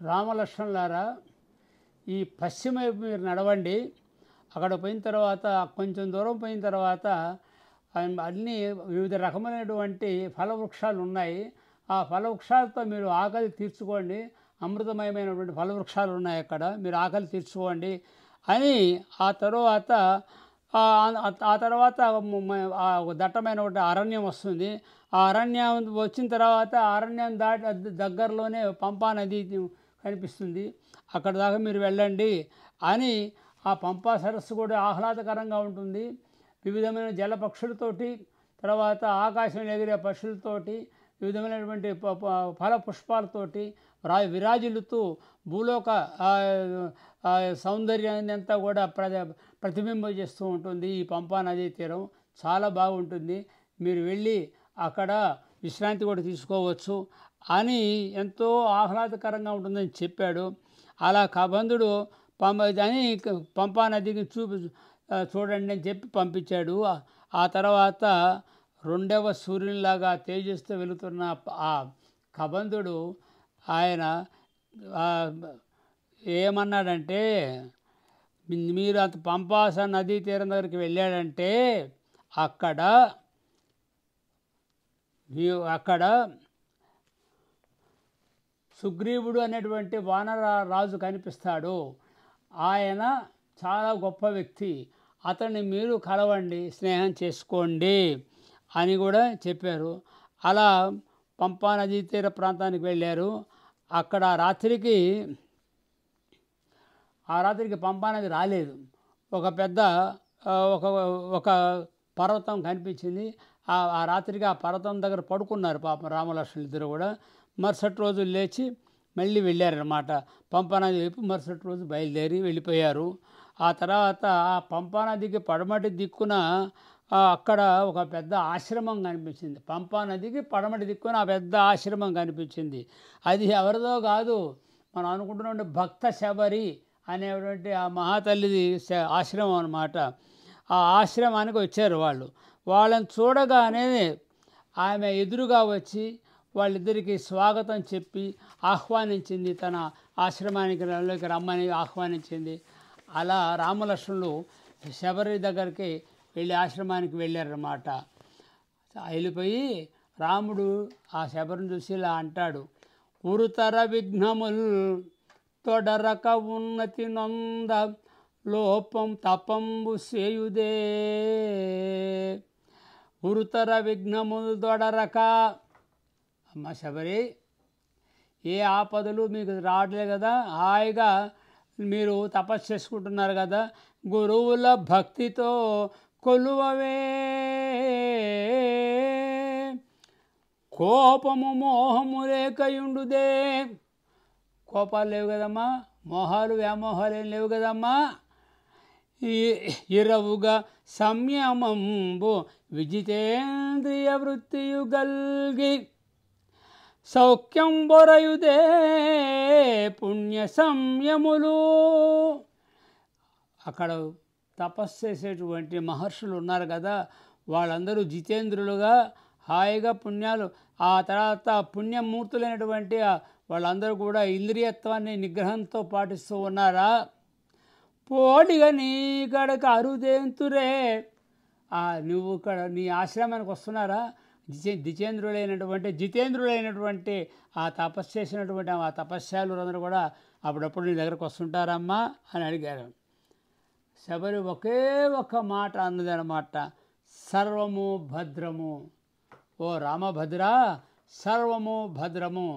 రామలక్ష్మణులారా, ఈ పశ్చిమ వైపు మీరు నడవండి. అక్కడ పోయిన తర్వాత కొంచెం దూరం పోయిన తర్వాత అన్నీ వివిధ రకమైనటువంటి ఫలవృక్షాలు ఉన్నాయి. ఆ ఫలవృక్షాలతో మీరు ఆకలి తీర్చుకోండి. అమృతమయమైనటువంటి ఫలవృక్షాలు ఉన్నాయి అక్కడ, మీరు ఆకలి తీర్చుకోండి అని ఆ తర్వాత ఆ తర్వాత దట్టమైనటువంటి అరణ్యం వస్తుంది. ఆ అరణ్యం వచ్చిన తర్వాత అరణ్యం దగ్గరలోనే పంపా నది కనిపిస్తుంది. అక్కడ దాకా మీరు వెళ్ళండి అని. ఆ పంపా సరస్సు కూడా ఆహ్లాదకరంగా ఉంటుంది. వివిధమైన జల పక్షులతోటి, తర్వాత ఆకాశంలో ఎగిరే పక్షులతోటి, వివిధమైనటువంటి ఫల పుష్పాలతోటి విరాజిల్లుతూ భూలోక సౌందర్యాన్ని అంతా కూడా ప్రతిబింబం చేస్తూ ఉంటుంది. ఈ పంపా నదీ తీరం చాలా బాగుంటుంది. మీరు వెళ్ళి అక్కడ విశ్రాంతి కూడా తీసుకోవచ్చు అని ఎంతో ఆహ్లాదకరంగా ఉంటుందని చెప్పాడు. అలా కబంధుడు అని పంపా నదికి చూడండి అని చెప్పి పంపించాడు. ఆ తర్వాత రెండవ సూర్యునిలాగా తేజస్తో వెలుగుతున్న ఆ కబంధుడు ఆయన ఏమన్నాడంటే, మీరు అంత పంపాస నదీ తీరం దగ్గరికి వెళ్ళాడంటే అక్కడ సుగ్రీవుడు అనేటువంటి వానర రాజు కనిపిస్తాడు. ఆయన చాలా గొప్ప వ్యక్తి, అతన్ని మీరు కలవండి, స్నేహం చేసుకోండి అని కూడా చెప్పారు. అలా పంపా నదీ తీర ప్రాంతానికి వెళ్ళారు. అక్కడ రాత్రికి పంపా నది రాలేదు. ఒక పెద్ద ఒక పర్వతం కనిపించింది. ఆ రాత్రికి ఆ పర్వతం దగ్గర పడుకున్నారు పాపం రామలక్ష్మణులు ఇద్దరు కూడా. మరుసటి రోజు లేచి మళ్ళీ వెళ్ళారనమాట పంపా నది వైపు. మరుసటి రోజు బయలుదేరి వెళ్ళిపోయారు. ఆ తర్వాత ఆ పంపా నదికి పడమటి దిక్కున అక్కడ ఒక పెద్ద ఆశ్రమం కనిపించింది. పంపా నదికి పడమటి దిక్కున ఆ పెద్ద ఆశ్రమం కనిపించింది. అది ఎవరిదో కాదు, మనం అనుకుంటున్న భక్త శబరి అనేటువంటి ఆ మహాతల్లిది ఆశ్రమం అన్నమాట. ఆ ఆశ్రమానికి వచ్చారు వాళ్ళు. వాళ్ళని చూడగానే ఆమె ఎదురుగా వచ్చి వాళ్ళిద్దరికీ స్వాగతం చెప్పి ఆహ్వానించింది, తన ఆశ్రమానికి రమ్మని ఆహ్వానించింది. అలా రామలక్ష్మణులు శబరి దగ్గరికి వెళ్ళి ఆశ్రమానికి వెళ్ళారన్నమాట. వెళ్ళిపోయి రాముడు ఆ శబరిని చూసి ఇలా అంటాడు, ఉరుతర విఘ్నముల్ తొడరక ఉన్నతి నొంద లోపం తపంబు సేయుదే. ఉరుతర విఘ్నములు తొడరక, అమ్మ శబరి, ఏ ఆపదలు మీకు రావట్లేదు కదా, హాయిగా మీరు తపస్సు చేసుకుంటున్నారు కదా, గురువుల భక్తితో కొలువవే. కోపము మోహము లేకయుండుదే. కోపాలు లేవు కదమ్మా, మోహాలు వ్యామోహాలు ఏం లేవు కదమ్మా. ఇరవుగా సంయమంబు విజితేంద్రియ వృత్తియు గల్గి సౌఖ్యం బొరయుదే పుణ్య సంయములు. అక్కడ తపస్సు చేసేటువంటి మహర్షులు ఉన్నారు కదా, వాళ్ళందరూ జితేంద్రులుగా హాయిగా పుణ్యాలు, ఆ తర్వాత పుణ్యమూర్తులైనటువంటి వాళ్ళందరూ కూడా ఇంద్రియత్వాన్ని నిగ్రహంతో పాటిస్తూ ఉన్నారా. పోడిగా నీ కడక అరుదేంతురే, నువ్వు ఇక్కడ నీ ఆశ్రమానికి వస్తున్నారా, జితేంద్రులైనటువంటి ఆ తపస్సు చేసినటువంటి ఆ తపస్యాలు కూడా అప్పుడప్పుడు నీ దగ్గరకు వస్తుంటారమ్మా అని అడిగారు. శబరి ఒకే ఒక్క మాట అన్నదనమాట, సర్వము భద్రము. ఓ రామభద్ర, సర్వము భద్రము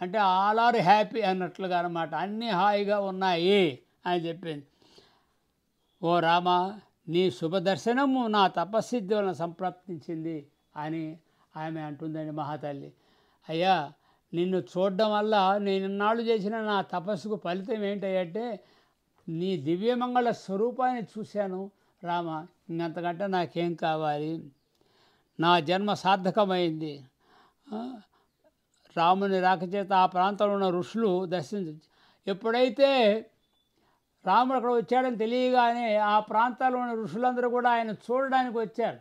అంటే ఆల్ ఆర్ హ్యాపీ అన్నట్లుగా అనమాట, అన్నీ హాయిగా ఉన్నాయి అని చెప్పింది. ఓ రామ, నీ శుభదర్శనము నా తపస్సిద్ధి వలన సంప్రాప్తించింది అని ఆమె అంటుందండి మహాతల్లి. అయ్యా, నిన్ను చూడడం వల్ల నేను ఇన్నాళ్ళు చేసిన నా తపస్సుకు ఫలితం ఏంటంటే నీ దివ్యమంగళ స్వరూపాన్ని చూశాను రామ, ఇంకంతకంటే నాకేం కావాలి, నా జన్మ సార్థకమైంది. రాముని రాకచేత ఆ ప్రాంతంలో ఉన్న ఋషులు ఎప్పుడైతే రాముడు అక్కడ వచ్చాడని తెలియగానే ఆ ప్రాంతాల్లో ఉన్న ఋషులందరూ కూడా ఆయన చూడడానికి వచ్చారు.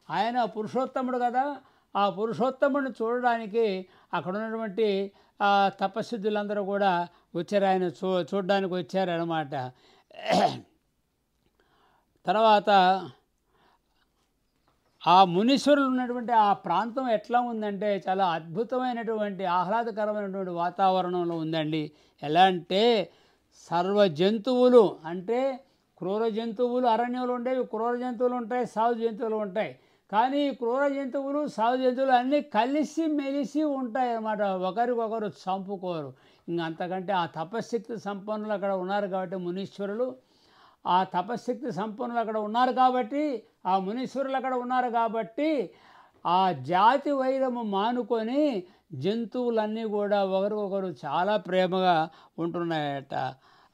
ఆయన పురుషోత్తముడు కదా, ఆ పురుషోత్తముడిని చూడడానికి అక్కడ ఉన్నటువంటి ఆ తపస్సిద్ధులందరూ కూడా వచ్చారు, ఆయన చూడడానికి వచ్చారనమాట. తర్వాత ఆ మునీశ్వరులు ఉన్నటువంటి ఆ ప్రాంతం ఎట్లా ఉందంటే చాలా అద్భుతమైనటువంటి ఆహ్లాదకరమైనటువంటి వాతావరణంలో ఉందండి. ఎలా అంటే సర్వ జంతువులు, అంటే క్రూర జంతువులు అరణ్యంలో ఉండేవి, క్రూర జంతువులు ఉంటాయి, సాధు జంతువులు ఉంటాయి. కానీ ఈ క్రూర జంతువులు సాధు జంతువులు అన్నీ కలిసి మెలిసి ఉంటాయి అన్నమాట, ఒకరికొకరు చంపుకోరు. ఇంకా అంతకంటే ఆ తపశ్శక్తి సంపన్నులు అక్కడ ఉన్నారు కాబట్టి మునీశ్వరులు, ఆ తపశ్శక్తి సంపన్నులు అక్కడ ఉన్నారు కాబట్టి, ఆ మునీశ్వరులు అక్కడ ఉన్నారు కాబట్టి ఆ జాతి వైరము మానుకొని జంతువులన్నీ కూడా ఒకరికొకరు చాలా ప్రేమగా ఉంటున్నాయట.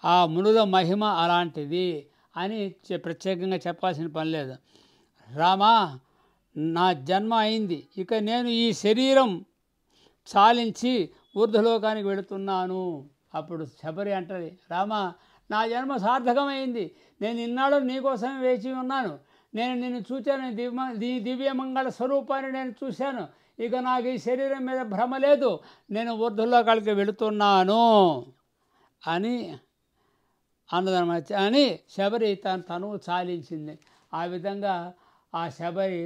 ఆ మునుల మహిమ అలాంటిది అని ప్రత్యేకంగా చెప్పాల్సిన పని లేదు. రామా, నా జన్మ అయింది, ఇక నేను ఈ శరీరం చాలించి ఊర్ధ్వలోకానికి వెళుతున్నాను. అప్పుడు శబరి అంటది, రామా, నా జన్మ సార్థకమైంది, నేను ఇన్నాళ్ళు నీకోసమే వేచి ఉన్నాను, నేను నిన్ను చూశాను, దివ్యమంగళ స్వరూపాన్ని నేను చూశాను, ఇక నాకు ఈ శరీరం మీద భ్రమ లేదు, నేను ఊర్ధ్వలోకానికి వెళుతున్నాను అని అన్నదనమాట. అని శబరి తనువు చాలించింది. ఆ విధంగా ఆ శబరి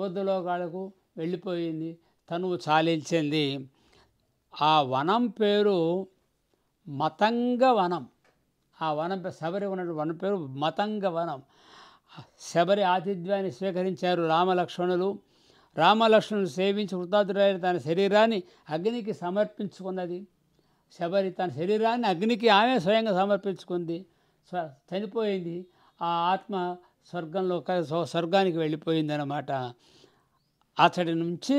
ఊర్ధ్వలోకాలకు వెళ్ళిపోయింది, తనువు చాలించింది. ఆ వనం పేరు మతంగ వనం. ఆ వనం శబరి ఉన్నటువంటి వనం పేరు మతంగ వనం. శబరి ఆతిథ్యాన్ని స్వీకరించారు రామలక్ష్మణులు. రామలక్ష్మణులు సేవించి కృతార్థుడైన తన శరీరాన్ని అగ్నికి సమర్పించుకున్నది. శబరి తన శరీరాన్ని అగ్నికి ఆమె స్వయంగా సమర్పించుకుంది, చనిపోయింది. ఆ ఆత్మ స్వర్గానికి వెళ్ళిపోయింది అన్నమాట. అతడి నుంచి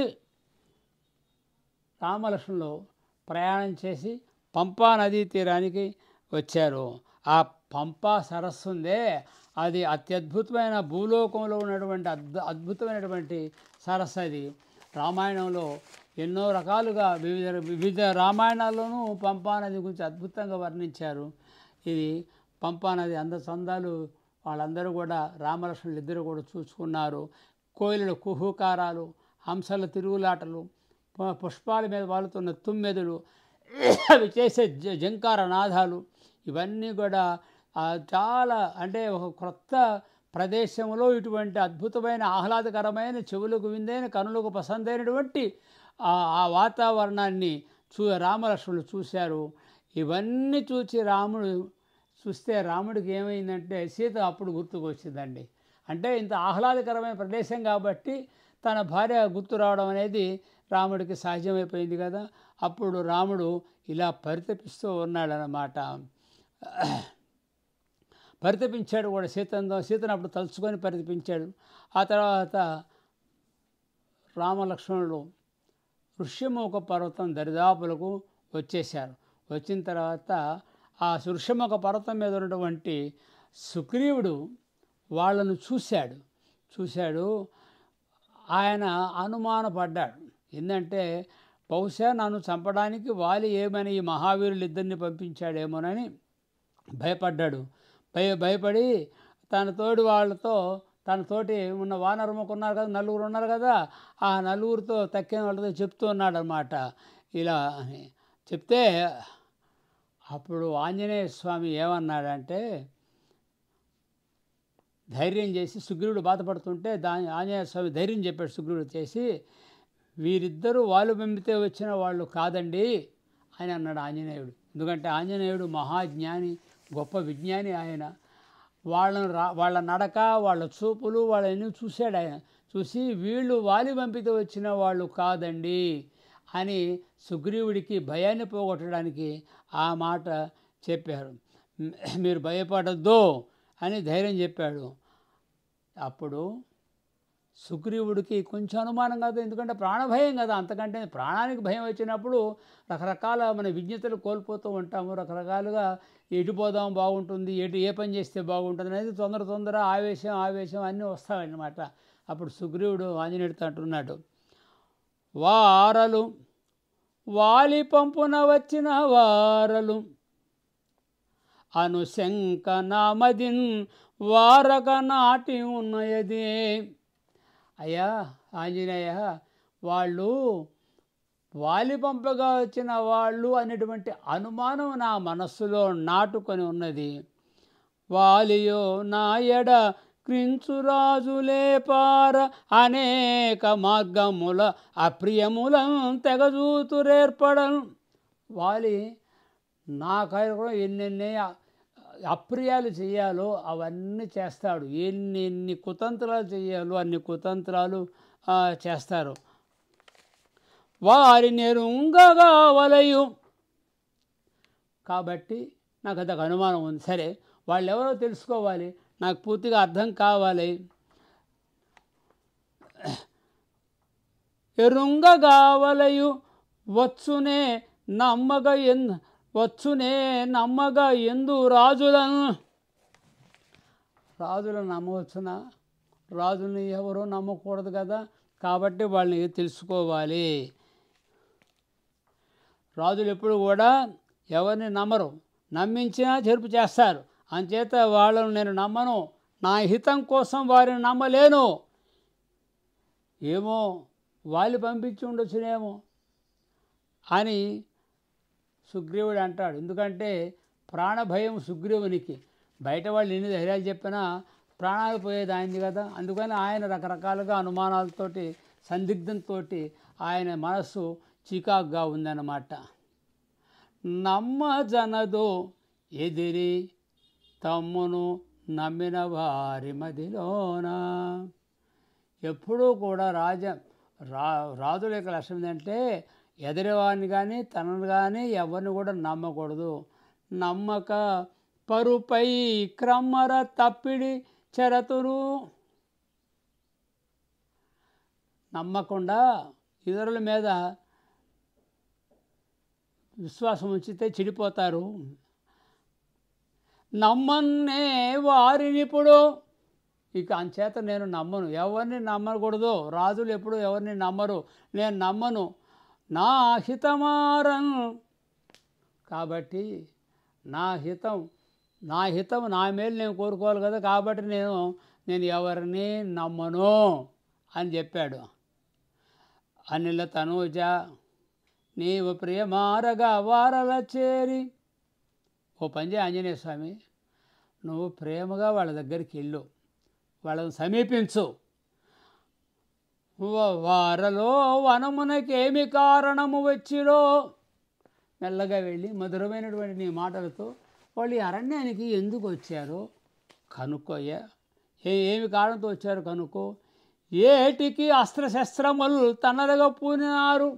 రామలక్ష్మణులు ప్రయాణం చేసి పంపా నదీ తీరానికి వచ్చారు. ఆ పంపా సరస్సు ఉందే, అది అత్యద్భుతమైన భూలోకంలో ఉన్నటువంటి అద్భుతమైనటువంటి సరస్సు. అది రామాయణంలో ఎన్నో రకాలుగా వివిధ రామాయణాల్లోనూ పంపా నది గురించి అద్భుతంగా వర్ణించారు. ఇది పంపా నది అందచందాలు వాళ్ళందరూ కూడా రామలక్ష్మణులు ఇద్దరు కూడా చూసుకున్నారు. కోయిలల కుహుకారాలు, హంసల తిరుగులాటలు, పుష్పాల మీద వాలుతున్న తుమ్మెదులు, అవి చేసే జంకార నాదాలు, ఇవన్నీ కూడా చాలా అంటే ఒక క్రొత్త ప్రదేశంలో ఇటువంటి అద్భుతమైన ఆహ్లాదకరమైన చెవులకు విందైన కనులకు పసందైనటువంటి ఆ వాతావరణాన్ని రామలక్ష్మణులు చూశారు. ఇవన్నీ చూస్తే రాముడికి ఏమైందంటే సీత అప్పుడు గుర్తుకు వచ్చిందండి. అంటే ఇంత ఆహ్లాదకరమైన ప్రదేశం కాబట్టి తన భార్య గుర్తు రావడం అనేది రాముడికి సహజమైపోయింది కదా. అప్పుడు రాముడు ఇలా పరితపిస్తూ ఉన్నాడనమాట. పరితపించాడు కూడా, సీతను అప్పుడు తలుచుకొని పరితపించాడు. ఆ తర్వాత రామలక్ష్మణులు ఋష్యముఖ పర్వతం దరిదాపులకు వచ్చేశారు. వచ్చిన తర్వాత ఆ ఋష్యముఖ పర్వతం మీద ఉన్నటువంటి సుగ్రీవుడు వాళ్ళను చూశాడు. ఆయన అనుమానపడ్డాడు. ఏంటంటే బహుశా నన్ను చంపడానికి వాలి ఏమని ఈ మహావీరులు ఇద్దరిని పంపించాడేమోనని భయపడ్డాడు. భయపడి తన తోటి వాళ్ళతో, తన తోటి ఉన్న వానరముకు ఉన్నారు కదా, నలుగురు ఉన్నారు కదా, ఆ నలుగురితో తక్కిన వాళ్ళతో చెప్తూ ఉన్నాడు అన్నమాట. ఇలా చెప్తే అప్పుడు ఆంజనేయ స్వామి ఏమన్నాడంటే, ధైర్యం చేసి సుగ్రీవుడు బాధపడుతుంటే ఆంజనేయ స్వామి ధైర్యం చెప్పాడు సుగ్రీవుడు చేసి, వీరిద్దరూ వాళ్ళు పంపితే వచ్చిన వాళ్ళు కాదండి అని అన్నాడు ఆంజనేయుడు. ఎందుకంటే ఆంజనేయుడు మహాజ్ఞాని, గొప్ప విజ్ఞాని. ఆయన వాళ్ళ నడక, వాళ్ళ చూపులు, వాళ్ళని చూశాడు. ఆయన చూసి వీళ్ళు వాలి పంపితే వచ్చిన వాళ్ళు కాదండి అని సుగ్రీవుడికి భయాన్ని పోగొట్టడానికి ఆ మాట చెప్పారు. మీరు భయపడద్దు అని ధైర్యం చెప్పాడు. అప్పుడు సుగ్రీవుడికి కొంచెం అనుమానం కాదు, ఎందుకంటే ప్రాణభయం కదా. అంతకంటే ప్రాణానికి భయం వచ్చినప్పుడు రకరకాల మన విజ్ఞతలు కోల్పోతూ ఉంటాము. రకరకాలుగా ఎటు పోదాం బాగుంటుంది, ఏ పని చేస్తే బాగుంటుంది అనేది తొందర ఆవేశం అన్నీ వస్తాయన్నమాట. అప్పుడు సుగ్రీవుడు ఆంజనేయుడితో అంటున్నాడు, వారలు వాలి పంపున వచ్చిన వారలు అనుశంక నామదిన్ వారక నాటి ఉన్నయదే. అయ్యా ఆంజనేయ, వాళ్ళు వాలి పంపగా వచ్చిన వాళ్ళు అనేటువంటి అనుమానం నా మనస్సులో నాటుకొని ఉన్నది. వాలియో నాయడ క్రించురాజులే పార అనేక మార్గముల అప్రియములం తెగజూతురేర్పడం. వాలి నా కార్యక్రమం ఎన్నెన్ని అప్రియాలు చేయాలో అవన్నీ చేస్తాడు. ఎన్ని కుతంత్రాలు చేయాలో అన్ని కుతంత్రాలు చేస్తారు. వారి నెరుంగగా వలయు. కాబట్టి నాకు అదొక అనుమానం ఉంది. సరే, వాళ్ళు ఎవరో తెలుసుకోవాలి, నాకు పూర్తిగా అర్థం కావాలి. ఎరుంగగా వలయు వచ్చునే నమ్మగా ఎందు రాజులను నమ్మవచ్చునా? రాజుని ఎవరో నమ్మకూడదు కదా, కాబట్టి వాళ్ళని తెలుసుకోవాలి. రాజులు ఎప్పుడు కూడా ఎవరిని నమ్మరు, నమ్మించినా చెరుపు చేస్తారు. అంచేత వాళ్ళను నేను నమ్మను, నా హితం కోసం వారిని నమ్మలేను. ఏమో వాళ్ళు పంపించి ఉండొచ్చునేమో అని సుగ్రీవుడు అంటాడు. ఎందుకంటే ప్రాణభయం సుగ్రీవునికి. బయట వాళ్ళు ఎన్ని ధైర్యాలు చెప్పినా ప్రాణాలు పోయేది ఆయనది కదా. అందుకని ఆయన రకరకాలుగా అనుమానాలతోటి సందిగ్ధంతో ఆయన మనస్సు చికాకుగా ఉందన్నమాట. నమ్మజనదో ఎదిరి తమ్మును నమ్మిన వారి మదిలోన. ఎప్పుడూ కూడా రాజుల యొక్క లక్ష్యం ఏంటంటే ఎదిరివాడిని కానీ తనను కానీ ఎవరిని కూడా నమ్మకూడదు. నమ్మక పరుపై క్రమ్మర తప్పిడి చెరతురు. నమ్మకుండా ఇతరుల మీద విశ్వాసం ఉంచితే చెడిపోతారు. నమ్మన్నే వారిని ఇప్పుడు ఇక అంచేత నేను నమ్మను, ఎవరిని నమ్మకూడదు. రాజులు ఎప్పుడు ఎవరిని నమ్మరు, నేను నమ్మను. నా హితమారను. కాబట్టి నా హితం నా మేలు నేను కోరుకోవాలి కదా, కాబట్టి నేను ఎవరిని నమ్మను అని చెప్పాడు. అనిల తనూజ నీవు ప్రియమారగా వారల చేరి. ఓ పంజే ఆంజనేయ స్వామి, నువ్వు ప్రేమగా వాళ్ళ దగ్గరికి వెళ్ళు, వాళ్ళని సమీపించు. వారలో వనమునకేమి కారణము వచ్చిరో. మెల్లగా వెళ్ళి మధురమైనటువంటి నీ మాటలతో వాళ్ళు ఈ అరణ్యానికి ఎందుకు వచ్చారో కనుక్కోయ్యా. ఏమి కారణంతో వచ్చారు కనుక్కో. ఏటికి అస్త్రశస్త్రములు తనలుగా పూనినారు.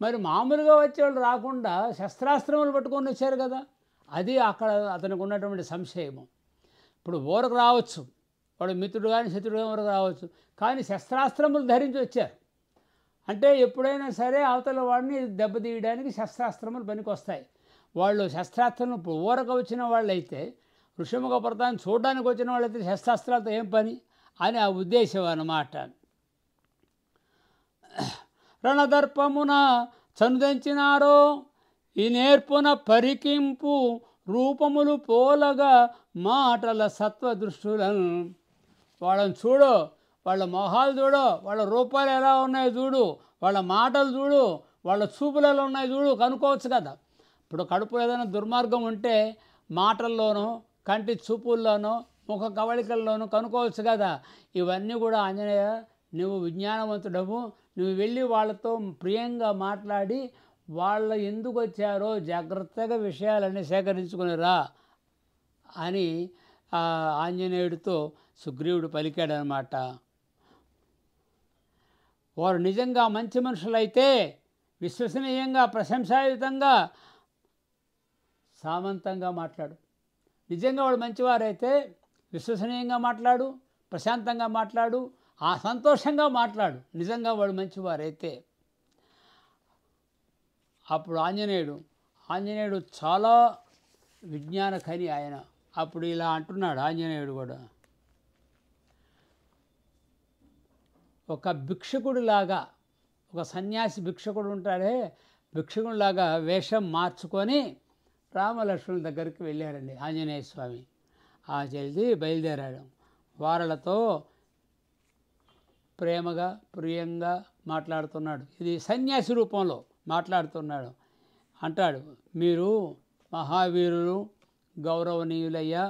మరి మామూలుగా వచ్చేవాళ్ళు రాకుండా శస్త్రాస్త్రములు పట్టుకొని వచ్చారు కదా, అది అక్కడ అతనికి ఉన్నటువంటి సంశయము. ఇప్పుడు ఊరకు రావచ్చు, వాడు మిత్రుడు కానీ శత్రుడు కానీ ఊరకు రావచ్చు, కానీ శస్త్రాస్త్రములు ధరించి వచ్చారు అంటే ఎప్పుడైనా సరే అవతల వాడిని దెబ్బతీయడానికి శస్త్రాస్త్రములు పనికి వస్తాయి. వాళ్ళు శస్త్రాస్త్రం ఊరకు వచ్చిన వాళ్ళైతే, ఋషిముఖ పర్వతాన్ని చూడడానికి వచ్చిన వాళ్ళైతే శస్త్రాస్త్రాలతో ఏం పని అని ఆ ఉద్దేశం అన్నమాట. రణదర్పమున చనుదంచినారో ఈ నేర్పున పరికింపు రూపములు పోలగా మాటల సత్వదృష్టులను. వాళ్ళని చూడు, వాళ్ళ మొహాలు చూడు, వాళ్ళ రూపాలు ఎలా ఉన్నాయో చూడు, వాళ్ళ మాటలు చూడు, వాళ్ళ చూపులు ఎలా ఉన్నాయో చూడు, కనుక్కోవచ్చు కదా. ఇప్పుడు కడుపులో ఏదైనా దుర్మార్గం ఉంటే మాటల్లోనూ కంటి చూపుల్లోనూ ముఖ కవళికల్లోనూ కనుక్కోవచ్చు కదా. ఇవన్నీ కూడా ఆంజనేయ నువ్వు విజ్ఞానవంతుడవు, నువ్వు వెళ్ళి వాళ్ళతో ప్రియంగా మాట్లాడి వాళ్ళు ఎందుకు వచ్చారో జాగ్రత్తగా విషయాలన్నీ సేకరించుకుని రా అని ఆంజనేయుడితో సుగ్రీవుడు పలికాడనమాట. వారు నిజంగా మంచి మనుషులైతే విశ్వసనీయంగా ప్రశంసాయుతంగా సామంతంగా మాట్లాడు. నిజంగా వాడు మంచివారైతే విశ్వసనీయంగా మాట్లాడు, ప్రశాంతంగా మాట్లాడు, సంతోషంగా మాట్లాడు. నిజంగా వాడు మంచివారైతే అప్పుడు ఆంజనేయుడు చాలా విజ్ఞాన ఖని ఆయన. అప్పుడు ఇలా అంటున్నాడు ఆంజనేయుడు కూడా, ఒక భిక్షకుడిలాగా, ఒక సన్యాసి భిక్షకుడు ఉంటాడే, భిక్షకుడిలాగా వేషం మార్చుకొని రామలక్ష్మణుల దగ్గరికి వెళ్ళారండి ఆంజనేయ స్వామి. ఆ జల్దీ బయలుదేరాడు. వారలతో ప్రేమగా ప్రియంగా మాట్లాడుతున్నాడు. ఇది సన్యాసి రూపంలో మాట్లాడుతున్నాడు. అంటాడు, మీరు మహావీరులు, గౌరవనీయులయ్యా,